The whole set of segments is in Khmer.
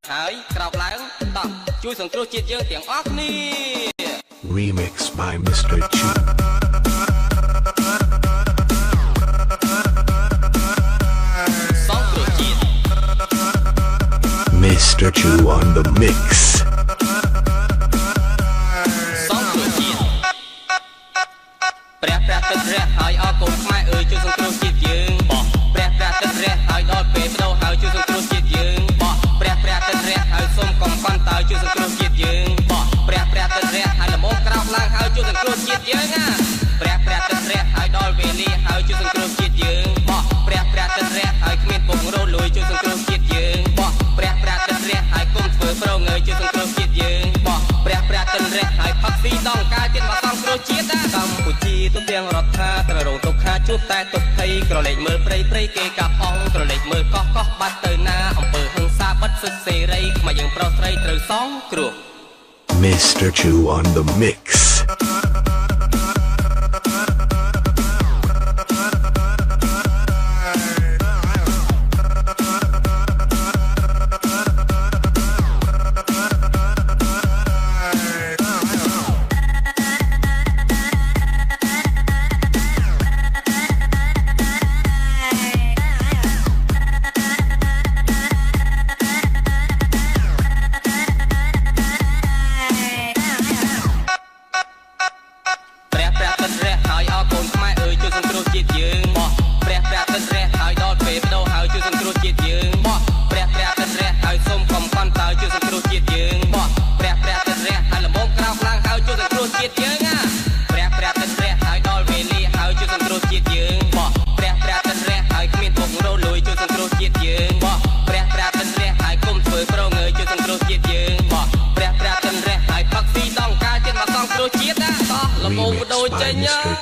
ហើយក្រោកឡើងតោះជួយសង្គ្រោះជាតិយើងទាំងអស់គ្នា Remix by Mr. Chu. Mr. Chu on the mix.តែទុកភ័យក្រឡេកមើលព្រៃព្រៃគេកាប់អងក្រឡេកមើលកោះកោះបាត់ទៅណាអំពើហិង្សាបាត់សិទ្ធិសេរីខ្មែរយើងប្រុសស្រីត្រូវសងគ្រោះ Mr. Chu on the mix.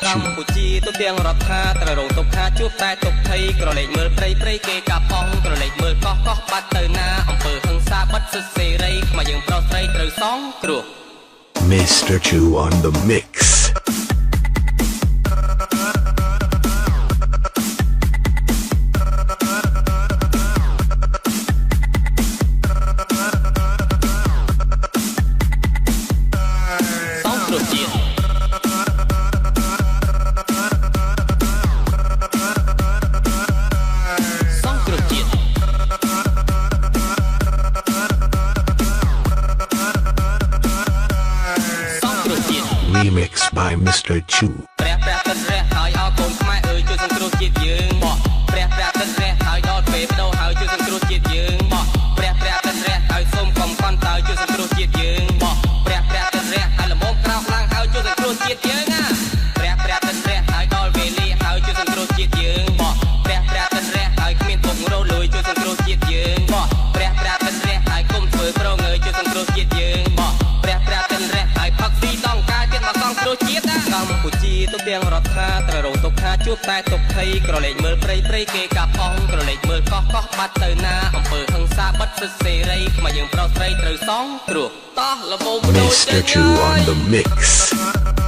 កម្ពុជាទូទាំងរដ្ឋាត្រូវរងទុក្ខជួបតែទុក្ខភ័យក្រឡេកមើលព្រៃព្រៃគេកាប់អងក្រឡេកមើលកោះកោះបាត់ទៅណាអំពើហិង្សាបាត់សិទ្ធិសេរីខ្មែរយើងប្រុសស្រីត្រូវសងគ្រោះ Mr. Chu on the mix. Remix by Mr. Chu. ព្រះព្រះទឹករះហើយអរកូនខ្មែរអើយជួយសង្គ្រោះជាតិយើងបោះព្រះព្រះទឹករះហើយដល់ពេលបដូរហើយជួយសង្គ្រោះជាតិយើងបោះព្រះព្រះទឹករះហើយសូមកុំកន់តើជួយសង្គ្រោះជាតិយើងបោះព្រះព្រះទឹករះហើយល្មមក្រោកឡើងហើយជួយសង្គ្រោះជាតិយើងណាព្រះព្រះទឹករះហើយដល់វេលាហើយជួយសង្គ្រោះជាតិយើងបោះព្រះព្រះទឹករះហើយគ្មានពុករលួយជួយសង្គ្រោះជាតិយើងបោះព្រះព្រះទឹករះហើយកុំធ្វើប្រងើយជួយសង្គ្រោះជាតិយើងបោះព្រះព្រះទឹករះហើយផឹកស៊ីដងការជាតិមកសង្គ្រោះជាតិកម្ពុជាទូទាំងរដ្ឋាត្រូវរងទុក្ខជួបតែទុក្ខភ័យក្រឡេកមើលព្រៃព្រៃគេកាប់អងក្រឡេកមើលកោះកោះបាត់ទៅណាអំពើហិង្សាបាត់សិទ្ធិសេរីខ្មែរយើងប្រុសស្រីត្រូវសងគ្រោះតោះល្មមបដូរចេញ Mr. Chu on the mix.